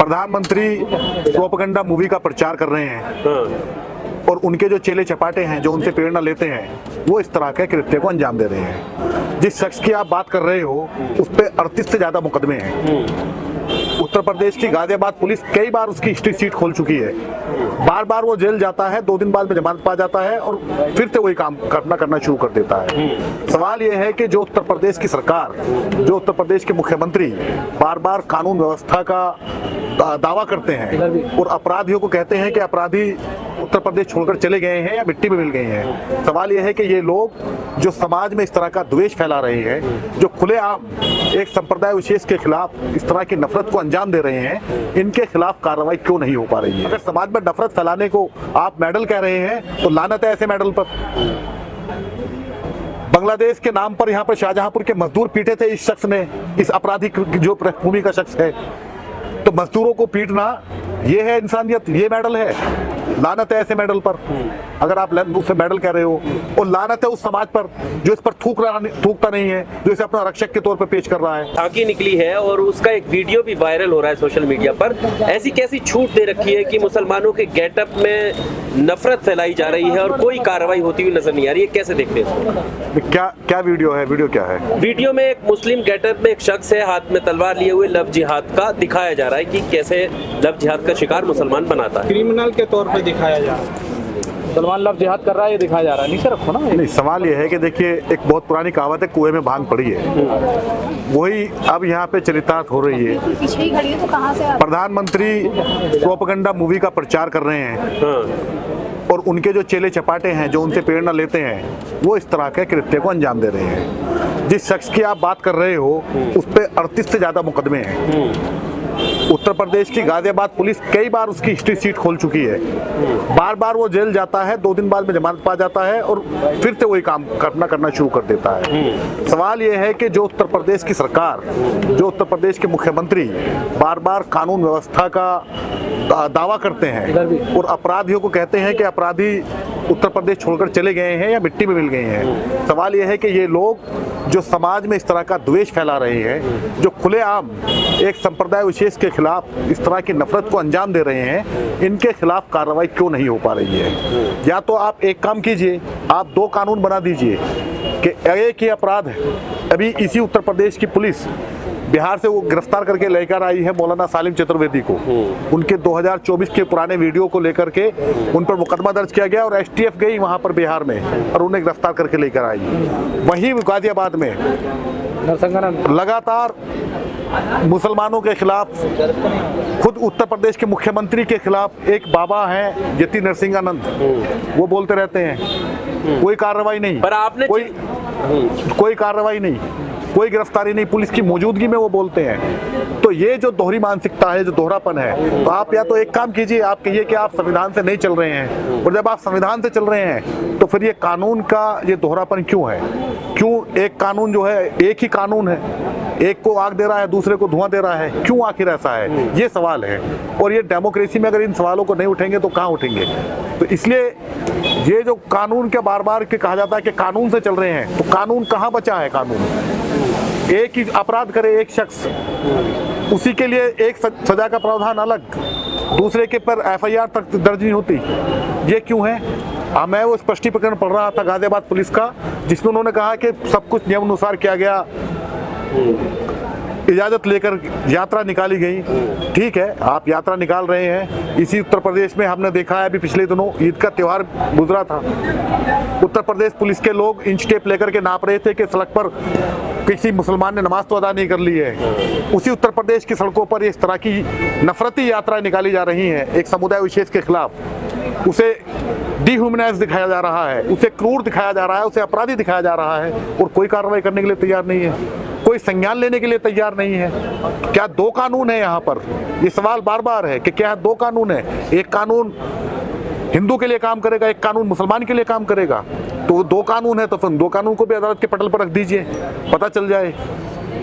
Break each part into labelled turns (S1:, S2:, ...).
S1: प्रधानमंत्री propaganda movie का प्रचार कर रहे हैं और उनके जो चेले चपाटे हैं जो उनसे प्रेरणा लेते हैं वो इस तरह के कृत्य को अंजाम दे रहे हैं। जिस शख्स की आप बात कर रहे हो उस पर 38 से ज्यादा मुकदमे हैं। उत्तर प्रदेश की गाजियाबाद पुलिस कई बार उसकी हिस्ट्री सीट खोल चुकी है। बार बार वो जेल जाता है, 2 दिन बाद में जमानत पा जाता है और फिर से वही काम करना शुरू कर देता है। सवाल ये है कि जो उत्तर प्रदेश की सरकार, जो उत्तर प्रदेश के मुख्यमंत्री बार बार कानून व्यवस्था का दावा करते हैं और अपराधियों को कहते हैं कि अपराधी उत्तर प्रदेश छोड़कर चले गए हैं या मिट्टी में मिल गए हैं। सवाल यह है कि ये लोग जो समाज में इस तरह का द्वेष फैला रहे हैं, जो खुलेआम एक संप्रदाय विशेष के खिलाफ इस तरह की नफरत को अंजाम दे रहे हैं, इनके खिलाफ कार्रवाई क्यों नहीं हो पा रही है? अगर समाज में नफरत फैलाने को आप मेडल कह रहे हैं तो लानत है ऐसे मेडल पर। बांग्लादेश के नाम पर यहाँ पर शाहजहांपुर के मजदूर पीटे थे इस शख्स ने, इस आपराधी जो पृष्ठभूमि का शख्स है। तो मजदूरों को पीटना ये है इंसानियत, ये मेडल है। लानत है ऐसे मेडल पर अगर आप उससे मेडल कह रहे हो, और लानत है उस समाज पर जो इस पर थूकता नहीं है, जो इसे अपना रक्षक के तौर पर पेश कर रहा है।
S2: झांकी निकली है और उसका एक वीडियो भी वायरल हो रहा है सोशल मीडिया पर। ऐसी कैसी छूट दे रखी है कि मुसलमानों के गेटअप में नफरत फैलाई जा रही है और कोई कार्रवाई होती हुई नजर नहीं आ रही है? कैसे देखते हैं?
S1: क्या वीडियो है? वीडियो क्या है?
S2: वीडियो में एक मुस्लिम गेटअप में एक शख्स है, हाथ में तलवार लिए हुए, लव जिहाद का दिखाया जा रहा है कि कैसे लव जिहाद का शिकार मुसलमान बनाता है।
S3: क्रिमिनल के तौर पे दिखाया जा रहा है। सलमान लव जिहाद कर रहा है, ये दिखाया जा रहा है। नीचे रखो ना।
S1: नहीं, सवाल ये है कि देखिए एक बहुत पुरानी कहावत है, कुएं में भांग पड़ी है, वही अब यहाँ पे चरितार्थ हो रही है।
S4: पिछड़ी खड़ी है तो कहाँ से?
S1: प्रधानमंत्री प्रोपेगेंडा मूवी का प्रचार कर रहे हैं और उनके जो चेले चपाटे हैं जो उनसे प्रेरणा लेते हैं वो इस तरह के कृत्य को अंजाम दे रहे हैं। जिस शख्स की आप बात कर रहे हो उस पर 38 से ज्यादा मुकदमे हैं। उत्तर प्रदेश की गाजियाबाद पुलिस कई बार उसकी हिस्ट्री सीट खोल चुकी है। बार बार वो जेल जाता है, 2 दिन बाद में जमानत पा जाता है और फिर से वही काम करना शुरू कर देता है। सवाल ये है कि जो उत्तर प्रदेश की सरकार, जो उत्तर प्रदेश के मुख्यमंत्री बार बार कानून व्यवस्था का दावा करते हैं और अपराधियों को कहते हैं कि अपराधी उत्तर प्रदेश छोड़कर चले गए हैं या मिट्टी में मिल गए हैं। सवाल यह है कि ये लोग जो समाज में इस तरह का द्वेष फैला रहे हैं, जो खुलेआम एक संप्रदाय विशेष के खिलाफ इस तरह की नफरत को अंजाम दे रहे हैं, इनके खिलाफ कार्रवाई क्यों नहीं हो पा रही है? या तो आप एक काम कीजिए, आप 2 कानून बना दीजिए कि एक ही अपराध है। अभी इसी उत्तर प्रदेश की पुलिस बिहार से वो गिरफ्तार करके लेकर आई है मौलाना सालिम चतुर्वेदी को। उनके 2024 के पुराने वीडियो को लेकर के उन पर मुकदमा दर्ज किया गया और एसटीएफ गई वहां पर बिहार में और उन्हें गिरफ्तार करके लेकर आई। वहीं गाजियाबाद में लगातार मुसलमानों के खिलाफ, खुद उत्तर प्रदेश के मुख्यमंत्री के खिलाफ एक बाबा हैं यति नरसिंहानंद, वो बोलते रहते हैं कोई कार्रवाई नहीं,
S2: पर आपने
S1: कोई कार्रवाई नहीं, कोई गिरफ्तारी नहीं, पुलिस की मौजूदगी में वो बोलते हैं। तो ये जो दोहरी मानसिकता है, जो दोहरापन है, तो आप या तो एक काम कीजिए, आप कहिए कि आप संविधान से नहीं चल रहे हैं, और जब आप संविधान से चल रहे हैं तो फिर ये कानून का ये दोहरापन क्यों है? क्यों एक कानून जो है, एक ही कानून है, एक को आग दे रहा है, दूसरे को धुआं दे रहा है, क्यों आखिर ऐसा है? ये सवाल है। और ये डेमोक्रेसी में अगर इन सवालों को नहीं उठेंगे तो कहाँ उठेंगे? तो इसलिए ये जो कानून के बार बार के कहा जाता है कि कानून से चल रहे हैं, तो कानून कहाँ बचा है? कानून एक ही अपराध करे एक शख्स, उसी के लिए एक सजा का प्रावधान अलग, दूसरे के पर एफआईआर तक दर्ज नहीं होती। ये क्यों है? मैं वो स्पष्टीकरण पढ़ रहा था गाजियाबाद पुलिस का, जिसमें उन्होंने कहा कि सब कुछ नियम अनुसार किया गया, इजाजत लेकर यात्रा निकाली गई। ठीक है, आप यात्रा निकाल रहे हैं। इसी उत्तर प्रदेश में हमने देखा है, अभी पिछले दिनों ईद का त्योहार गुजरा था, उत्तर प्रदेश पुलिस के लोग इंच टेप लेकर के नाप रहे थे कि सड़क पर किसी मुसलमान ने नमाज तो अदा नहीं कर ली है। उसी उत्तर प्रदेश की सड़कों पर इस तरह की नफरती यात्राएं निकाली जा रही हैं एक समुदाय विशेष के खिलाफ। उसे डिह्यूमनाइज दिखाया जा रहा है, उसे क्रूर दिखाया जा रहा है, उसे अपराधी दिखाया जा रहा है, और कोई कार्रवाई करने के लिए तैयार नहीं है, कोई संज्ञान लेने के लिए तैयार नहीं है। क्या 2 कानून है यहाँ पर? ये सवाल बार बार है कि क्या 2 कानून है? एक कानून हिंदू के लिए काम करेगा, एक कानून मुसलमान के लिए काम करेगा। तो 2 कानून है तो फिर 2 कानून को भी अदालत के पटल पर रख दीजिए, पता चल जाए।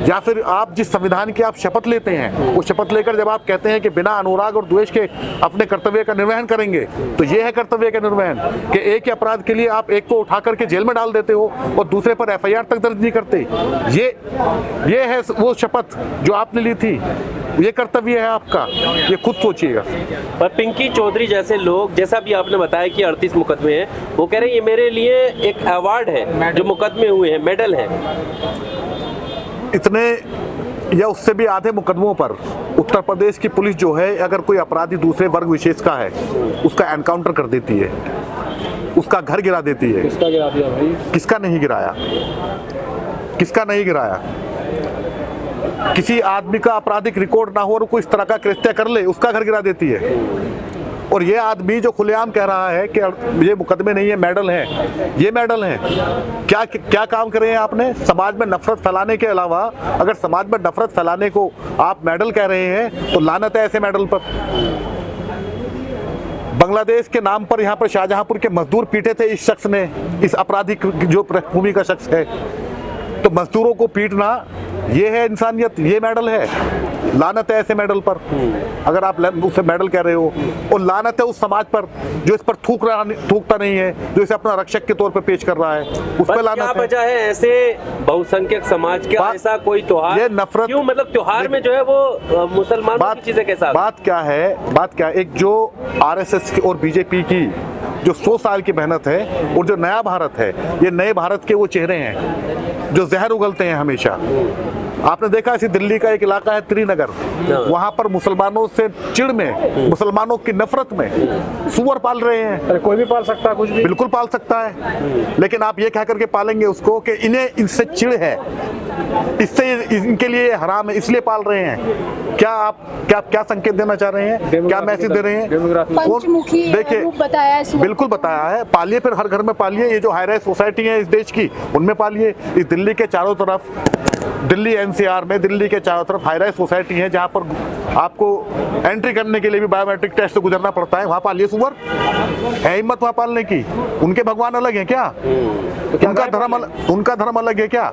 S1: या फिर आप जिस संविधान की आप शपथ लेते हैं, वो शपथ लेकर जब आप कहते हैं कि बिना अनुराग और द्वेष के अपने कर्तव्य का निर्वहन करेंगे, तो ये है कर्तव्य का निर्वहन कि एक ही अपराध के लिए आप एक को उठा करके जेल में डाल देते हो और दूसरे पर एफआईआर तक दर्ज नहीं करते। ये है वो शपथ जो आपने ली थी। ये कर्तव्य है आपका, ये खुद सोचिएगा।
S2: पर पिंकी चौधरी जैसे लोग, जैसा भी आपने बताया कि 38 मुकदमे हैं, वो कह रहे हैं ये मेरे लिए एक अवार्ड है, जो मुकदमे हुए हैं, मेडल है।
S1: इतने या उससे भी आधे मुकदमों पर उत्तर प्रदेश की पुलिस जो है, अगर कोई अपराधी दूसरे वर्ग विशेष का है, उसका एनकाउंटर कर देती है, उसका घर गिरा देती है।
S3: किसका गिरा दिया भाई?
S1: किसका नहीं गिराया? किसका नहीं गिराया? किसी आदमी का आपराधिक रिकॉर्ड ना हो और कोई इस तरह का कृत्य कर ले, उसका घर गिरा देती है। और ये आदमी जो खुलेआम कह रहा है कि ये मुकदमे नहीं है, मेडल है, ये मेडल है। क्या क्या काम करे हैं आपने? समाज में नफरत फैलाने के अलावा, अगर समाज में नफरत फैलाने को आप मेडल कह रहे हैं तो लानत है ऐसे मेडल पर। बांग्लादेश के नाम पर यहाँ पर शाहजहांपुर के मजदूर पीटे थे इस शख्स ने, इस आपराधिक जो पृष्ठभूमि का शख्स है। तो मजदूरों को पीटना ये है इंसानियत, ये मेडल है। लानत है ऐसे मेडल पर, अगर आप उसे मेडल कह रहे हो। और लानत है उस समाज पर जो इस पर थूकता नहीं है, जो इसे अपना रक्षक के तौर पर पेश कर रहा है, उस पर लानत है।
S2: क्या वजह है ऐसे बहुसंख्यक समाज का ऐसा कोई त्योहार?
S1: ये नफरत
S2: क्यों, मतलब त्योहार में जो है वो मुसलमानों की चीजें के साथ?
S1: बात क्या है, एक जो आरएसएस और बीजेपी की जो 100 साल की मेहनत है और जो नया भारत है, ये नए भारत के वो चेहरे हैं जो जहर उगलते हैं हमेशा। आपने देखा इसी दिल्ली का एक इलाका है त्रिनगर, वहां पर मुसलमानों से चिढ़ में, मुसलमानों की नफरत में सुअर पाल रहे हैं।
S3: अरे कोई भी पाल सकता है, कुछ भी
S1: बिल्कुल पाल सकता है, लेकिन आप ये कह करके पालेंगे उसको कि इन्हें इनसे चिढ़ है, इससे इनके लिए हराम है, इसलिए पाल रहे हैं। क्या संकेत देना चाह रहे हैं? क्या मैसेज दे रहे हैं?
S4: पंचमुखी
S1: देखिए,
S4: रूप बताया है,
S1: बिल्कुल बताया है। पालिए, फिर हर घर में पालिए। ये जो हाई राइज सोसाइटी है इस देश की, उनमें पालिए। इस दिल्ली के चारों तरफ, दिल्ली एनसीआर में दिल्ली के चारों तरफ हाई राइज सोसाइटी है जहां पर आपको एंट्री करने के लिए भी बायोमेट्रिक टेस्ट से गुजरना पड़ता है। वहां पालिए सुअर, है हिम्मत वहां पालने की? उनके भगवान अलग है क्या? उनका धर्म अलग है क्या?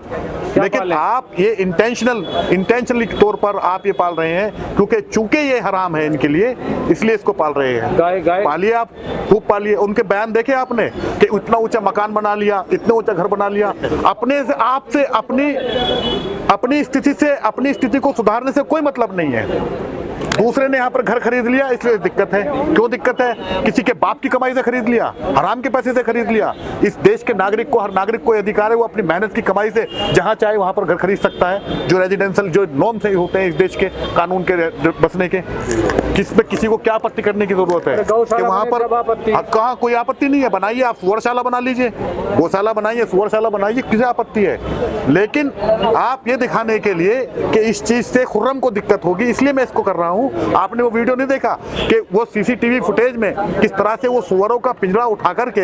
S1: लेकिन आप ये इंटेंशनली तौर पर आप ये पाल रहे हैं क्योंकि चूंकि ये हराम है इनके लिए, इसलिए इसको पाल रहे हैं।
S3: गाय
S1: पालिए, आप खूब पालिए। उनके बयान देखे आपने कि इतना ऊंचा मकान बना लिया, इतना ऊंचा घर बना लिया, अपने से आपसे अपनी स्थिति को सुधारने से कोई मतलब नहीं है। दूसरे ने यहाँ पर घर खरीद लिया, इसलिए दिक्कत है। क्यों दिक्कत है? किसी के बाप की कमाई से खरीद लिया, हराम के पैसे से खरीद लिया। इस देश के नागरिक को, हर नागरिक को अधिकार है वो अपनी मेहनत की कमाई से जहां चाहे वहां पर घर खरीद सकता है, जो रेजिडेंशियल जो नॉर्म से होते हैं इस देश के कानून के बसने के। किसी को क्या आपत्ति करने की जरूरत है कि वहां पर? कहाँ कोई आपत्ति नहीं है, बनाइए, आप सुअरशाला बना लीजिए, गौशाला बनाइए, सुअरशाला बनाइए, किसे आपत्ति है? लेकिन आप ये दिखाने के लिए कि इस चीज से खुर्रम को दिक्कत होगी, इसलिए मैं इसको कर रहा हूँ। आपने वो वीडियो नहीं देखा कि वो सीसीटीवी फुटेज में किस तरह से वो सुअरों का पिंजरा उठा करके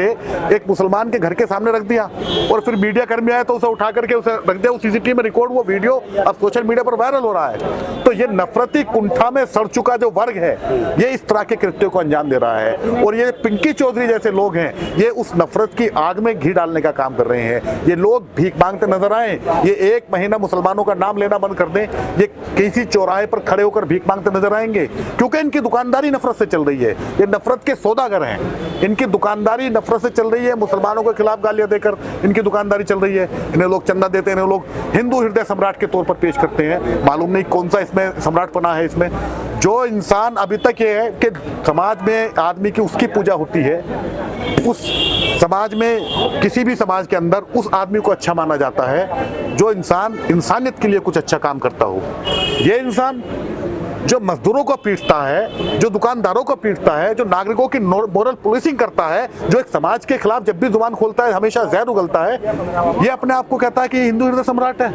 S1: एक मुसलमान के घर के सामने रख दिया और फिर मीडिया कर्मी आया तो उसे उठा करके उसे रख दिया। वो सीसीटीवी में रिकॉर्ड, वो वीडियो अब सोशल मीडिया पर वायरल हो रहा है। तो ये नफरती कुंठा में सड़ चुका जो वर्ग है, ये इस तरह के कृत्यों को अंजाम दे रहा है। और ये पिंकी चौधरी जैसे लोग हैं, ये उस नफरत की आग में घी डालने का काम कर रहे हैं। ये लोग भीख मांगते नजर आए, ये एक महीना मुसलमानों का नाम लेना बंद कर दें, ये किसी चौराहे पर खड़े होकर भीख मांगते नजर आएंगे, क्योंकि इनकी दुकानदारी नफरत से चल रही है। ये नफरत के सौदागर हैं, इनकी दुकानदारी नफरत से चल रही है। मुसलमानों के खिलाफ गालियां देकर इनकी दुकानदारी चल रही है। इन्हें लोग चंदा देते हैं, इन्हें लोग हिंदू हृदय सम्राट के तौर पर पेश करते हैं। मालूम नहीं कौन सा इसमें सम्राटपना है इसमें। जो इंसान अभी तक ये है कि समाज में आदमी की उसकी पूजा होती है, उस समाज में, किसी भी समाज के अंदर उस आदमी को अच्छा माना जाता है जो इंसान इंसानियत के लिए कुछ अच्छा काम करता हो। ये इंसान जो मजदूरों को पीटता है, जो दुकानदारों को पीटता है, जो नागरिकों की मोरल पुलिसिंग करता है, जो एक समाज के खिलाफ जब भी जुबान खोलता है हमेशा जहर उगलता है, ये अपने आप को कहता है कि हिंदू हृदय सम्राट है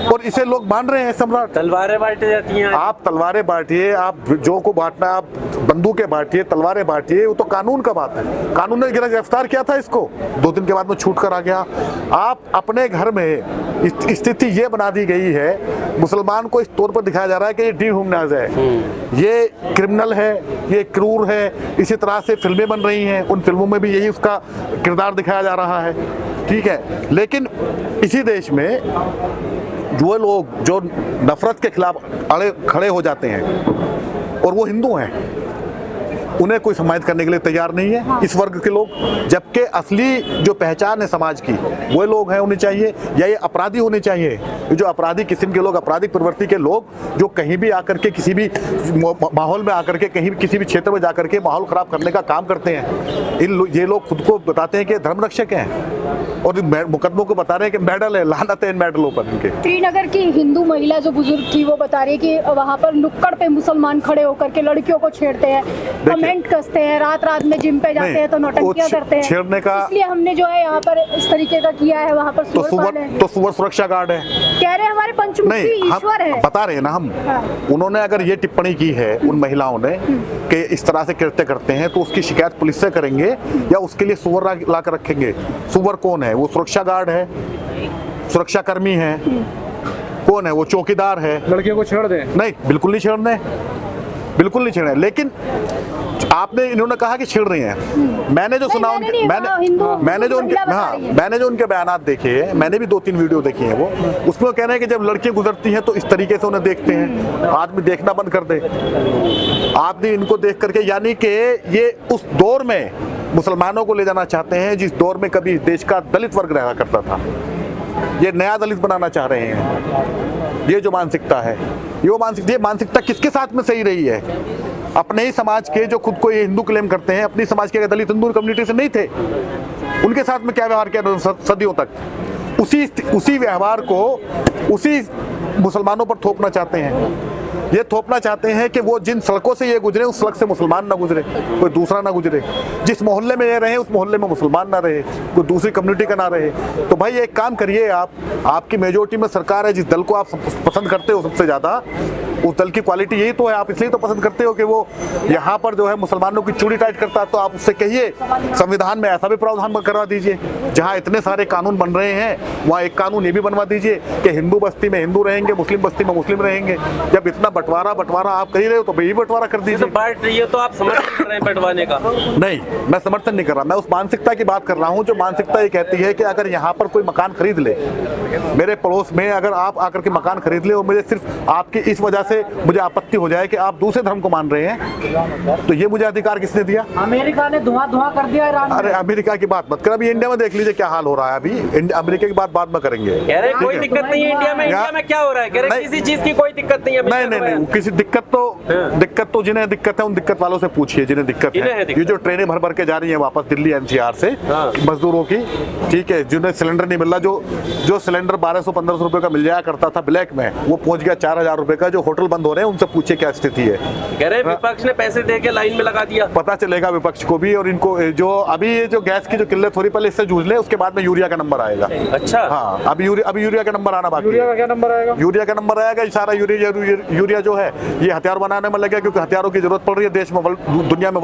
S1: और इसे लोग मान रहे हैं सम्राट।
S2: तलवारें बांटी जाती हैं।
S1: आप तलवारें बांटिए, आप जो को बांटना, आप बंदूकें बांटिए, तलवारें बांटिए, वो तो कानून का बात है। कानून ने गिरफ्तार किया था इसको, 2 दिन के बाद में छूट कर आ गया। आप अपने घर में स्थिति ये बना दी गई है, मुसलमान को इस तौर पर दिखाया जा रहा है कि ये डिह्यूमनाइज है, ये क्रिमिनल है, ये क्रूर है। इसी तरह से फिल्में बन रही हैं, उन फिल्मों में भी यही उसका किरदार दिखाया जा रहा है, ठीक है। लेकिन इसी देश में जो लोग जो नफरत के खिलाफ खड़े हो जाते हैं और वो हिंदू हैं, उन्हें कोई सम्मानित करने के लिए तैयार नहीं है इस वर्ग के लोग, जबकि असली जो पहचान है समाज की वो लोग हैं, होनी चाहिए, या ये अपराधी होने चाहिए। ये जो अपराधी किस्म के लोग, अपराधिक प्रवृत्ति के लोग, जो कहीं भी आकर के किसी भी माहौल में आकर के कहीं भी किसी भी क्षेत्र में जाकर के माहौल खराब करने का काम करते हैं, ये लोग खुद को बताते हैं कि धर्म रक्षक हैं और मुकदमों को बता रहे हैं कि मेडल है, लानत है इन मेडलों पर इनके।
S4: श्रीनगर की हिंदू महिला जो बुजुर्ग थी वो बता रही है कि वहाँ पर नुक्कड़ पे मुसलमान खड़े होकर के लड़कियों को छेड़ते हैं, कमेंट कसते हैं, रात रात में जिम पे जाते हैं तो नौटंकियां करते हैं,
S1: छेड़ने का,
S4: इसलिए हमने जो है यहाँ पर इस तरीके का किया है। वहाँ पर
S1: तो सुवर सुरक्षा गार्ड है,
S4: कह रहे हैं हमारे पंचमुखी ईश्वर है,
S1: बता रहे हैं ना हम। उन्होंने अगर ये टिप्पणी की है उन महिलाओं ने कि इस तरह से कृत्य करते हैं, तो उसकी शिकायत पुलिस से करेंगे या उसके लिए सुवर ला कर रखेंगे? सुवर कौन है? वो सुरक्षा गार्ड है, सुरक्षा कर्मी है, कौन है वो? चौकीदार है।
S3: लड़कियों को छेड़ दें?
S1: नहीं, बिल्कुल नहीं छेड़ने, बिल्कुल नहीं छेड़ने। लेकिन आपने, इन्होंने कहा कि छेड़ रही हैं। मैंने जो सुना उनके, मैंने जो उनके बयानात देखे हैं, मैंने भी 2-3 वीडियो देखी हैं, वो उसमें कह रहे हैं कि जब लड़कियां गुजरती हैं तो इस तरीके से उन्हें देखते हैं, आदमी देखना बंद कर दे, आदमी इनको देख करके, यानी कि ये उस दौर में मुसलमानों को ले जाना चाहते हैं जिस दौर में कभी देश का दलित वर्ग रहा करता था। ये नया दलित बनाना चाह रहे हैं। ये जो मानसिकता है, ये मानसिकता किसके साथ में सही रही है? अपने ही समाज के जो खुद को ये हिंदू क्लेम करते हैं, अपनी समाज के दलित हिंदू कम्युनिटी से नहीं थे, उनके साथ में क्या व्यवहार किया सदियों तक? उसी व्यवहार को उसी मुसलमानों पर थोपना चाहते हैं। ये थोपना चाहते हैं कि वो जिन सड़कों से ये गुजरे उस सड़क से मुसलमान ना गुजरे, कोई दूसरा ना गुजरे, जिस मोहल्ले में ये रहे उस मोहल्ले में मुसलमान ना रहे, कोई दूसरी कम्युनिटी का ना रहे। तो भाई एक काम करिए, आपकी मेजोरिटी में सरकार है, जिस दल को आप पसंद करते हो सबसे ज़्यादा, उस दल की क्वालिटी यही तो है, आप इसलिए तो पसंद करते हो कि वो यहाँ पर जो है मुसलमानों की चूड़ी टाइट करता है। तो आप उससे कहिए संविधान में ऐसा भी प्रावधान करवा दीजिए, जहाँ इतने सारे कानून बन रहे हैं वहाँ एक कानून ये भी बनवा दीजिए कि हिंदू बस्ती में हिंदू रहेंगे, मुस्लिम बस्ती में मुस्लिम रहेंगे। जब इतना बंटवारा आप कह रहे हो तो यही बंटवारा कर दीजिए।
S2: बांट रही है तो आप समर्थन कर रहे हैं बंटवाने का?
S1: नहीं, मैं समर्थन नहीं कर रहा, मैं उस मानसिकता की बात कर रहा हूँ जो मानसिकता ये कहती है कि अगर यहाँ पर कोई मकान खरीद ले, मेरे पड़ोस में अगर आप आकर के मकान खरीद ले और मुझे सिर्फ आपकी इस वजह से मुझे आपत्ति हो जाए कि आप दूसरे धर्म को मान रहे हैं, तो ये मुझे अधिकार किसने दिया?
S5: अमेरिका ने धुआं कर दिया ईरान में।
S1: अरे अमेरिका की बात मत कर, अभी इंडिया में देख लीजिए क्या हाल हो रहा है। अभी अमेरिका की बात बाद में करेंगे।
S2: कह रहे कोई दिक्कत नहीं है इंडिया में। इंडिया में क्या हो रहा है? कह रहे किसी चीज की कोई दिक्कत नहीं है।
S1: नहीं, किसी दिक्कत तो जिन्हें दिक्कत है उन दिक्कत वालों से पूछिए जिन्हें दिक्कत है। ये जो ट्रेनें भर के जा रही है वापस दिल्ली एनसीआर से मजदूरों की, ठीक है, जिन्हें सिलेंडर नहीं मिल रहा, जो सिलेंडर 1200-1500 रुपए का मिल जाया करता था ब्लैक में, वो पहुंच गया 4000 रुपए का। जो होटल बंद हो रहे हैं उनसे पूछिए क्या स्थिति है।
S2: कह रहे विपक्ष ने पैसे दे के लाइन में लगा दिया।
S1: पता चलेगा विपक्ष को भी, और इनको जो अभी ये जो गैस की जो किल्लत हो रही, पहले इससे जूझ ले, उसके बाद में यूरिया का नंबर आएगा।
S2: अच्छा,
S1: हाँ, अभी यूरिया का नंबर आना बाकी है।
S3: यूरिया का क्या नंबर आएगा?
S1: यूरिया का नंबर आएगा। सारा यूरिया जो है ये हथियार बनाने में लगे, क्योंकि हथियारों की जरूरत पड़ रही है देश में, दुनिया में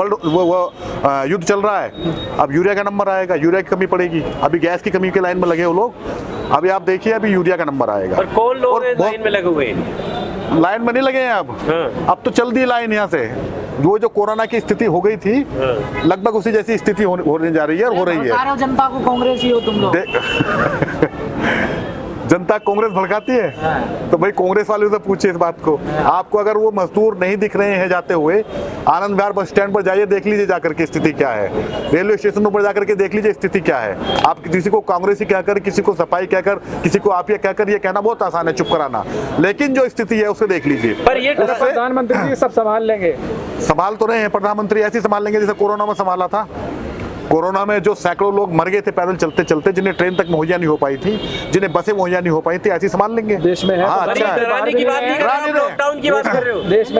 S1: युद्ध चल रहा है। अब यूरिया का नंबर आएगा, यूरिया की कमी पड़ेगी। अभी गैस की कमी के लाइन में लगे वो लोग, अभी आप देखिए अभी यूरिया का नंबर आएगा।
S2: और कौन लोग लाइन में लगे हुए हैं?
S1: लाइन में नहीं लगे हैं अब तो चल दी लाइन यहाँ से। वो जो कोरोना की स्थिति हो गई थी, लगभग उसी जैसी स्थिति होने जा रही है और हो रही है।
S5: जनता को कांग्रेस ही हो तुम लोग।
S1: जनता कांग्रेस भड़काती है, तो भाई कांग्रेस वाले से पूछिए इस बात को। आपको अगर वो मजदूर नहीं दिख रहे हैं जाते हुए, आनंद विहार बस स्टैंड पर जाइए, देख लीजिए जाकर के स्थिति क्या है। रेलवे स्टेशनों पर जाकर के देख लीजिए स्थिति क्या है। आप किसी को कांग्रेसी कहकर, किसी को सफाई कहकर, किसी को आप ये कहकर ये कहना बहुत आसान है, चुप कराना, लेकिन जो स्थिति है उसे देख लीजिए।
S2: पर ये
S3: प्रधानमंत्री जी सब संभाल लेंगे?
S1: संभाल तो रहे हैं प्रधानमंत्री, ऐसे संभाल लेंगे जैसे कोरोना में संभाला था। कोरोना में जो सैकड़ों लोग मर गए थे पैदल चलते चलते, जिन्हें ट्रेन तक मुहैया नहीं हो पाई थी, जिन्हें बसें मुहैया नहीं हो पाई थी, ऐसी संभाल लेंगे।
S3: देश में है,
S1: हाँ, अच्छा है।
S2: लॉकडाउन की बात कर रहे हो?
S3: देश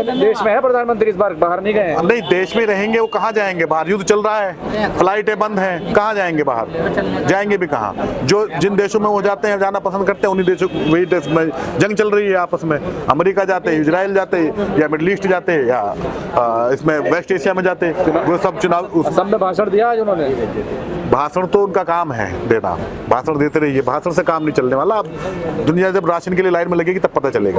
S3: में है प्रधानमंत्री, इस बार बाहर नहीं गए?
S1: नहीं, देश में रहेंगे, वो कहाँ जाएंगे बाहर? युद्ध चल रहा है, फ्लाइटें बंद हैं, कहाँ जाएंगे बाहर? जाएंगे भी कहाँ? जो जिन देशों में वो जाते हैं, जाना पसंद करते हैं, उन्हीं देशों, वही देश में जंग चल रही है आपस में। अमेरिका जाते हैं, इजराइल जाते हैं, या मिडल ईस्ट जाते हैं, या इसमें वेस्ट एशिया में जाते हैं। वो सब चुनाव
S3: सब में भाषण दिया आज उन्होंने।
S1: भाषण तो उनका काम है देना, भाषण देते रहिए, भाषण से काम नहीं चलने वाला। अब दुनिया जब राशन के लिए लाइन में लगेगी तब पता चलेगा।